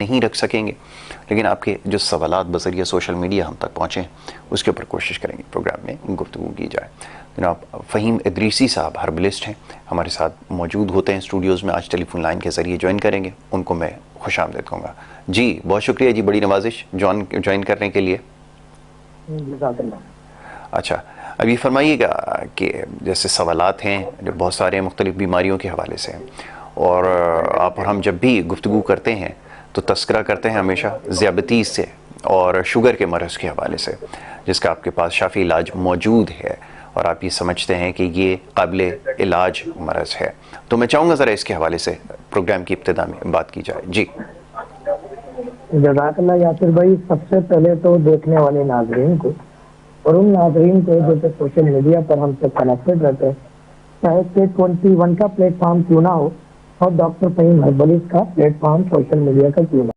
نہیں رکھ سکیں گے، لیکن آپ کے جو سوالات بذریعہ سوشل میڈیا ہم تک پہنچیں اس کے اوپر کوشش کریں گے پروگرام میں گفتگو کی جائے۔ جناب فہیم ادریسی صاحب ہربلسٹ ہیں، ہمارے ساتھ موجود ہوتے ہیں اسٹوڈیوز میں، آج ٹیلی فون لائن کے ذریعے جوائن کریں گے، ان کو میں خوش آمدید کہوں گا۔ جی بہت شکریہ جی، بڑی نوازش جوائن کرنے کے لیے۔ اچھا، اب یہ فرمائیے گا کہ جیسے سوالات ہیں جو بہت سارے مختلف بیماریوں کے حوالے سے ہیں، اور آپ اور ہم جب بھی گفتگو کرتے ہیں تو تذکرہ کرتے ہیں ہمیشہ ذیابطیس سے اور شوگر کے مرض کے حوالے سے، جس کا آپ کے پاس شافی علاج موجود ہے، اور آپ یہ سمجھتے ہیں کہ یہ قابل علاج مرض ہے۔ تو میں چاہوں گا ذرا اس کے حوالے سے پروگرام کی ابتدا میں بات کی جائے۔ جی جزاک اللہ یاسر بھائی، سب سے پہلے تو دیکھنے والے ناظرین کو اور ان ناظرین کو جو کہ سوشل میڈیا پر ہم سے کنیکٹڈ رہتے ہیں، چاہے کہ 21 کا پلیٹ فارم کیوں نہ ہو اور ڈاکٹر فہیم ہربلسٹ کا پلیٹ فارم سوشل میڈیا کا کیوں نہ ہو،